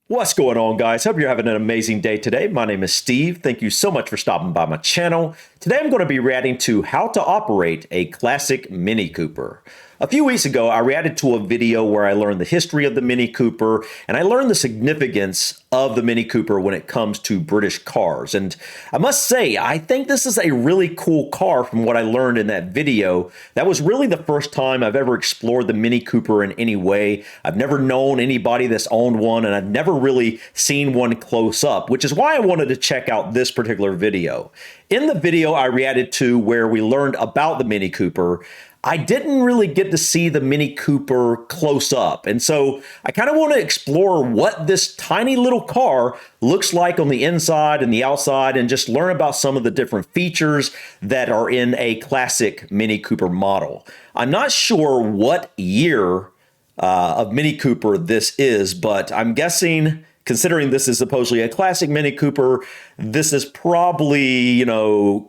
What's going on, guys? Hope you're having an amazing day today. My name is Steve. Thank you so much for stopping by my channel. Today I'm going to be reacting to how to operate a classic Mini Cooper. A few weeks ago, I reacted to a video where I learned the history of the Mini Cooper, and I learned the significance of the Mini Cooper when it comes to British cars. And I must say, I think this is a really cool car from what I learned in that video. That was really the first time I've ever explored the Mini Cooper in any way. I've never known anybody that's owned one, and I've never really seen one close up, which is why I wanted to check out this particular video. In the video I reacted to where we learned about the Mini Cooper, I didn't really get to see the Mini Cooper close up. And so I kind of want to explore what this tiny little car looks like on the inside and the outside and just learn about some of the different features that are in a classic Mini Cooper model. I'm not sure what year of Mini Cooper this is, but I'm guessing, considering this is supposedly a classic Mini Cooper, this is probably,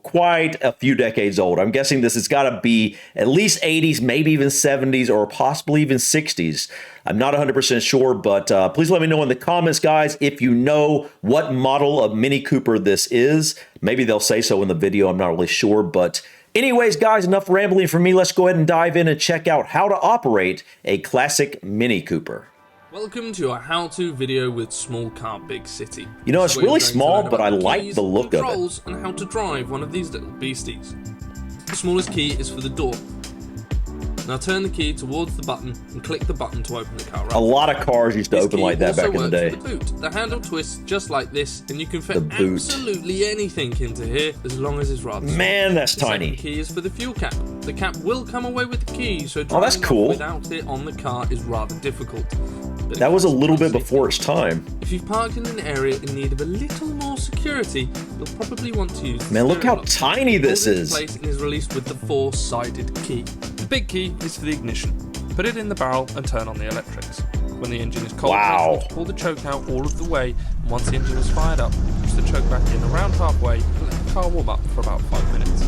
quite a few decades old. I'm guessing this has got to be at least 80s, maybe even 70s, or possibly even 60s. I'm not 100% sure, but please let me know in the comments, guys, if you know what model of Mini Cooper this is. Maybe they'll say so in the video. I'm not really sure, but anyways, guys, enough rambling from me. Let's go ahead and dive in and check out how to operate a classic Mini Cooper. Welcome to our how-to video with Small Car Big City. It's really small, but I like the look of it. And how to drive one of these little beasties. The smallest key is for the door. Now turn the key towards the button and click the button to open the car up. A lot of cars used to open like that back in the day. The boot. The handle twists just like this, and you can fit absolutely anything into here as long as it's rather small. Man, that's tiny. The key is for the fuel cap. The cap will come away with the key, so that's cool. Without it on the car is rather difficult. But that was a little bit before its time. If you've parked in an area in need of a little more security, you'll probably want to use the Man, look how tiny this is. Place and is released with the four-sided key. The big key is for the ignition. Put it in the barrel and turn on the electrics. When the engine is cold, pull the choke out all of the way, and once the engine is fired up, push the choke back in around halfway and let the car warm up for about 5 minutes.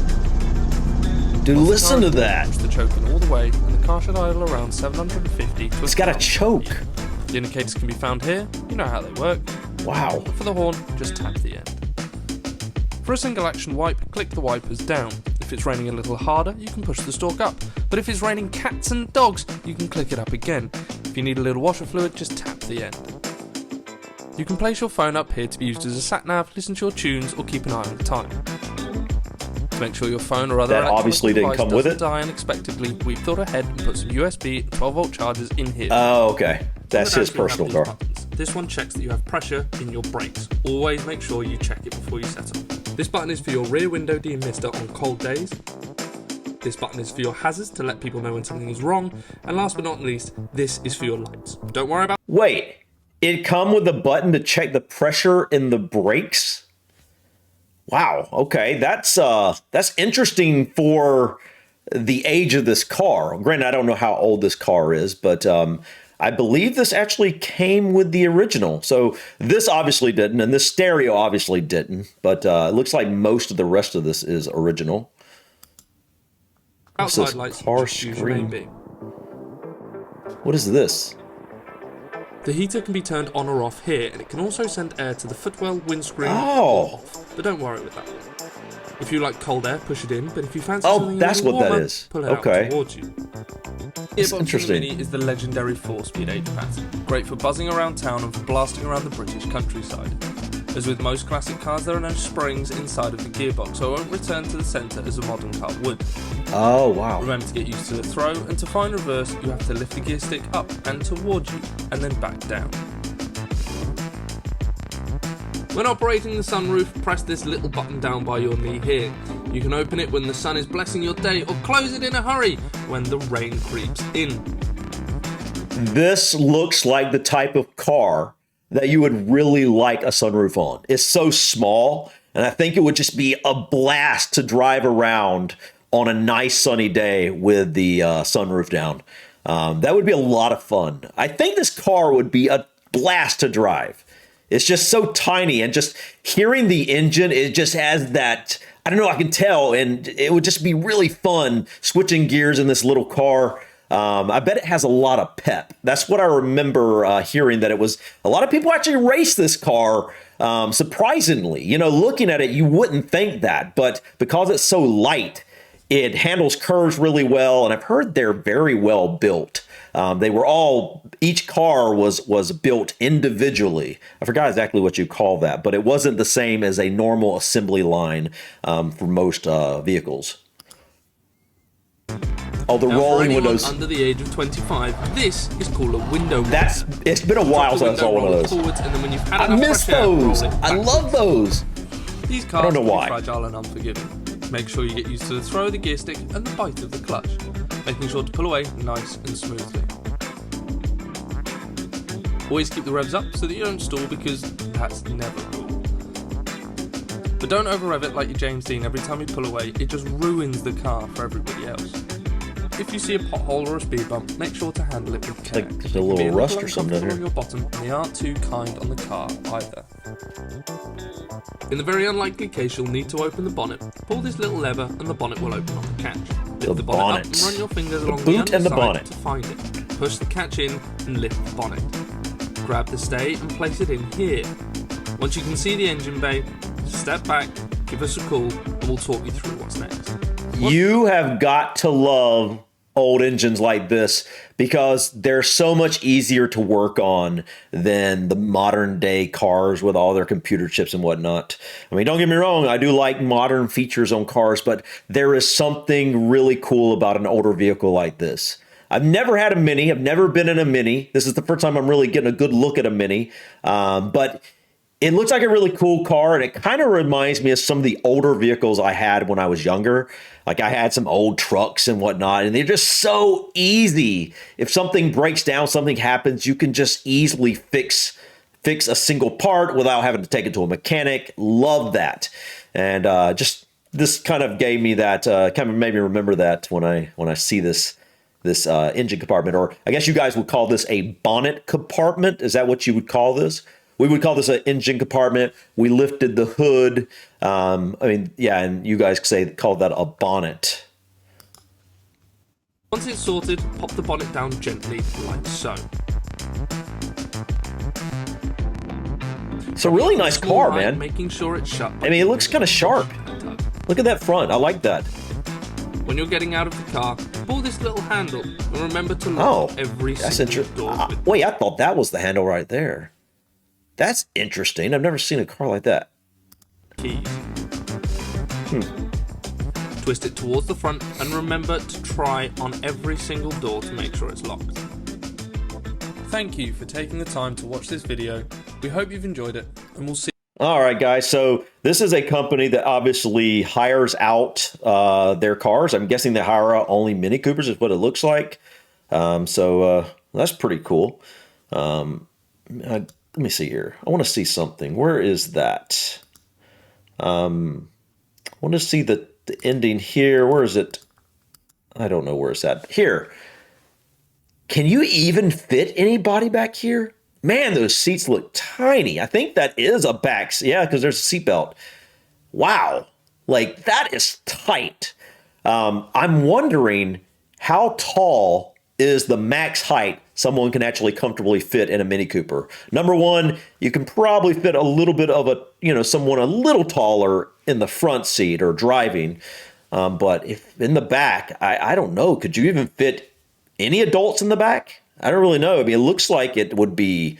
Dude, listen to that. Push the choke in all the way, and the car should idle around 750 to It's got a choke. The indicators can be found here. You know how they work. Wow. For the horn, just tap the end. For a single action wipe, click the wipers down. If it's raining a little harder, you can push the stalk up. But if it's raining cats and dogs, you can click it up again. If you need a little washer fluid, just tap the end. You can place your phone up here to be used as a sat-nav, listen to your tunes, or keep an eye on the time. To make sure your phone or other obviously didn't come with it. Die unexpectedly, we've thought ahead and put some USB and 12-volt chargers in here. Oh, okay. That's his personal car. This one checks that you have pressure in your brakes. Always make sure you check it before you set off. This button is for your rear window demister on cold days. This button is for your hazards to let people know when something is wrong. And last but not least, this is for your lights. Don't worry about... Wait, it come with a button to check the pressure in the brakes? Wow, okay, that's interesting for the age of this car. Granted, I don't know how old this car is, but I believe this actually came with the original. So this obviously didn't, and this stereo obviously didn't, but it looks like most of the rest of this is original. Outside lights, car screen. What is this? The heater can be turned on or off here, and it can also send air to the footwell, windscreen, or off. But don't worry with that one. If you like cold air, push it in, but if you fancy something that's what warmer, that is. Pull it out towards you. That's interesting. The Mini is the legendary 4-speed 8-pattern. Great for buzzing around town and for blasting around the British countryside. As with most classic cars, there are no springs inside of the gearbox, so it won't return to the centre as a modern car would. Oh, wow. Remember to get used to the throw, and to find reverse, you have to lift the gear stick up and towards you, and then back down. When operating the sunroof, press this little button down by your knee here. You can open it when the sun is blessing your day, or close it in a hurry when the rain creeps in. This looks like the type of car that you would really like a sunroof on. It's so small, and I think it would just be a blast to drive around on a nice sunny day with the sunroof down. That would be a lot of fun. I think this car would be a blast to drive. It's just so tiny, and just hearing the engine, it just has that, I don't know, I can tell, and it would just be really fun switching gears in this little car. I bet it has a lot of pep. That's what I remember hearing, that it was a lot of people actually race this car. Surprisingly, looking at it, you wouldn't think that, but because it's so light, it handles curves really well. And I've heard they're very well built. Each car was built individually. I forgot exactly what you call that, but it wasn't the same as a normal assembly line for most vehicles. Oh, the Now, rolling for anyone windows. under the age of 25, this is called a window. It's been a while since I saw one of those. Forwards, and then when you've had I enough miss fresh air, roll those. it I love backwards. those. These cars don't know can why. be fragile and unforgiving. Make sure you get used to the throw of the gear stick and the bite of the clutch, making sure to pull away nice and smoothly. Always keep the revs up so that you don't stall, because that's never cool. But don't over rev it like your James Dean. Every time you pull away, it just ruins the car for everybody else. If you see a pothole or a speed bump, make sure to handle it with care. Like there's a little rust or something in on here. your bottom, and they aren't too kind on the car either. In the very unlikely case you'll need to open the bonnet, pull this little lever and the bonnet will open on the catch. Lift the bonnet up and run your fingers along the boot and the underside bonnet. to find it. Push the catch in and lift the bonnet. Grab the stay and place it in here. Once you can see the engine bay, step back, give us a call, and we'll talk you through what's next. You have got to love old engines like this, because they're so much easier to work on than the modern day cars with all their computer chips and whatnot. I mean, don't get me wrong, I do like modern features on cars, but there is something really cool about an older vehicle like this. I've never had a Mini. I've never been in a Mini. This is the first time I'm really getting a good look at a Mini. But it looks like a really cool car, and it kind of reminds me of some of the older vehicles I had when I was younger. Like I had some old trucks and whatnot, and they're just so easy. If something breaks down, something happens, you can just easily fix a single part without having to take it to a mechanic. Love that. And just this kind of gave me that, kind of made me remember that when I see this engine compartment, or I guess you guys would call this a bonnet compartment. Is that what you would call this? We would call this an engine compartment. We lifted the hood. And you guys call that a bonnet. Once it's sorted, pop the bonnet down gently, like so. It's a really nice car, man. Making sure it's shut. I mean, it looks kind of sharp. Look at that front. I like that. When you're getting out of the car, pull this little handle and remember to lock every single door. Wait, I thought that was the handle right there. That's interesting. I've never seen a car like that. Keys. Twist it towards the front and remember to try on every single door to make sure it's locked. Thank you for taking the time to watch this video. We hope you've enjoyed it, and we'll see. All right, guys. So this is a company that obviously hires out their cars. I'm guessing they hire out only Mini Coopers is what it looks like. So that's pretty cool. Let me see here. I want to see something. Where is that? I want to see the ending here. Where is it? I don't know where it's at. Here. Can you even fit anybody back here? Man, those seats look tiny. I think that is a back. Yeah, because there's a seatbelt. Wow. Like, that is tight. I'm wondering how tall is the max height someone can actually comfortably fit in a Mini Cooper. Number one, you can probably fit a little bit of someone a little taller in the front seat or driving. But if in the back, I don't know. Could you even fit any adults in the back? I don't really know. I mean, it looks like it would be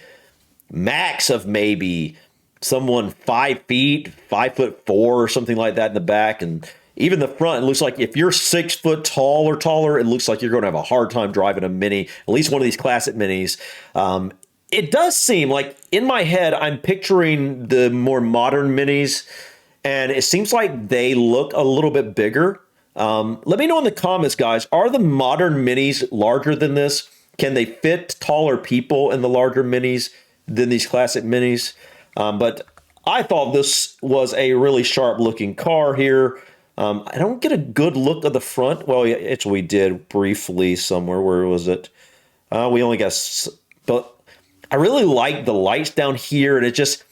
max of maybe someone 5 feet, 5'4" or something like that in the back. And even the front, it looks like if you're 6 foot tall or taller, it looks like you're going to have a hard time driving a Mini, at least one of these classic Minis. It does seem like in my head, I'm picturing the more modern Minis, and it seems like they look a little bit bigger. Let me know in the comments, guys. Are the modern Minis larger than this? Can they fit taller people in the larger Minis than these classic Minis? But I thought this was a really sharp looking car here. I don't get a good look of the front. Well, we did briefly somewhere. Where was it? We only got, but I really like the lights down here. And this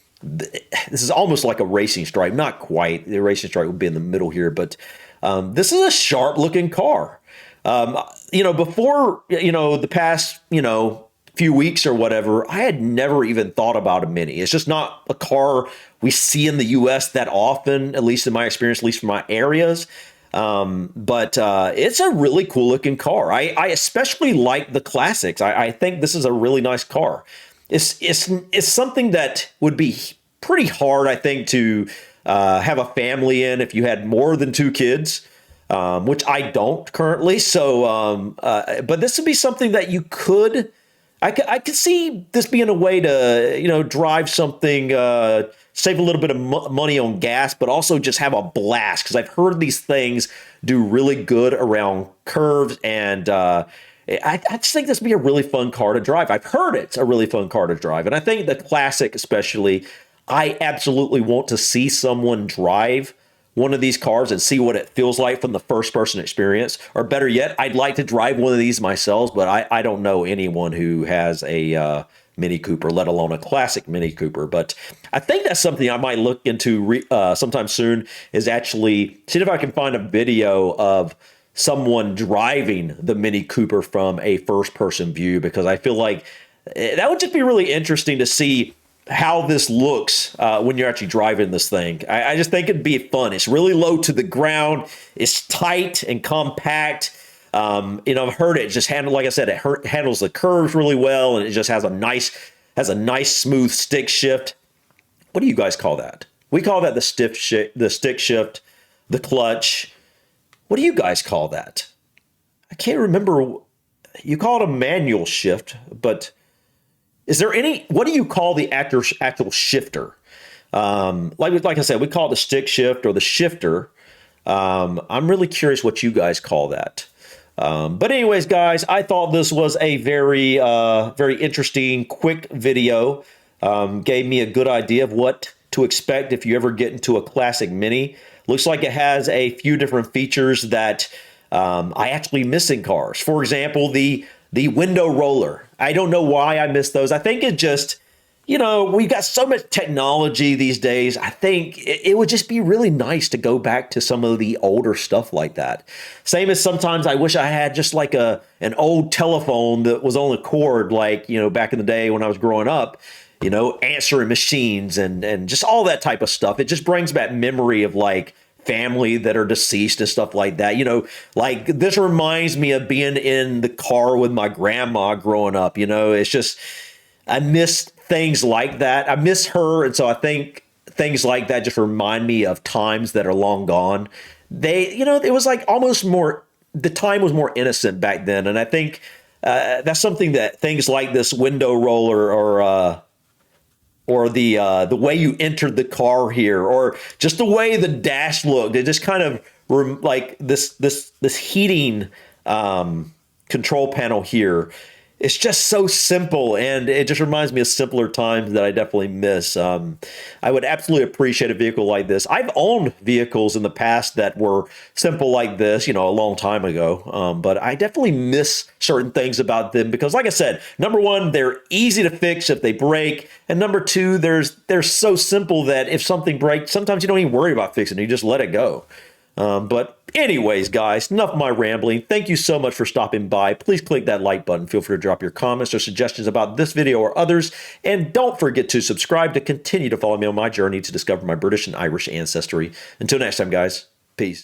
is almost like a racing stripe. Not quite. The racing stripe would be in the middle here, but this is a sharp looking car. Before, the past, few weeks or whatever, I had never even thought about a Mini. It's just not a car we see in the US that often, at least in my experience, at least from my areas. But it's a really cool looking car. I especially like the classics. I think this is a really nice car. It's something that would be pretty hard, I think, to have a family in if you had more than 2 kids. Which I don't currently. So, but this would be something that you could, I could see this being a way to, drive something, save a little bit of money on gas, but also just have a blast. Because I've heard these things do really good around curves, and I just think this would be a really fun car to drive. I've heard it's a really fun car to drive, and I think the Classic especially, I absolutely want to see someone drive one of these cars and see what it feels like from the first person experience. Or better yet, I'd like to drive one of these myself, but I don't know anyone who has a Mini Cooper, let alone a classic Mini Cooper. But I think that's something I might look into sometime soon, is actually see if I can find a video of someone driving the Mini Cooper from a first person view, because I feel like that would just be really interesting to see how this looks when you're actually driving this thing. I just think it'd be fun. It's really low to the ground. It's tight and compact. I've heard it just handle, like I said, it handles the curves really well, and it just has a nice smooth stick shift. What do you guys call that? We call that the stick shift, the clutch. What do you guys call that? I can't remember. You call it a manual shift, but is there what do you call the actual shifter? Like I said, we call it the stick shift or the shifter. I'm really curious what you guys call that. But anyways, guys, I thought this was a very, very interesting, quick video. Gave me a good idea of what to expect if you ever get into a Classic Mini. Looks like it has a few different features that I actually miss in cars. For example, the window roller. I don't know why I miss those. I think it just, we've got so much technology these days. I think it would just be really nice to go back to some of the older stuff like that. Same as sometimes I wish I had just like an old telephone that was on the cord, like, back in the day when I was growing up, answering machines and just all that type of stuff. It just brings back memory of like family that are deceased and stuff like that. Like this reminds me of being in the car with my grandma growing up. It's just, I miss things like that. I miss her. And so I think things like that just remind me of times that are long gone. It was like almost more, the time was more innocent back then. And I think that's something that things like this window roller or the way you entered the car here, or just the way the dash looked, it just kind of like this heating control panel here. It's just so simple, and it just reminds me of simpler times that I definitely miss. I would absolutely appreciate a vehicle like this. I've owned vehicles in the past that were simple like this, a long time ago. But I definitely miss certain things about them because, like I said, number one, they're easy to fix if they break. And number two, they're so simple that if something breaks, sometimes you don't even worry about fixing it. You just let it go. But anyways, guys, enough of my rambling. Thank you so much for stopping by. Please click that like button. Feel free to drop your comments or suggestions about this video or others. And don't forget to subscribe to continue to follow me on my journey to discover my British and Irish ancestry. Until next time, guys, peace.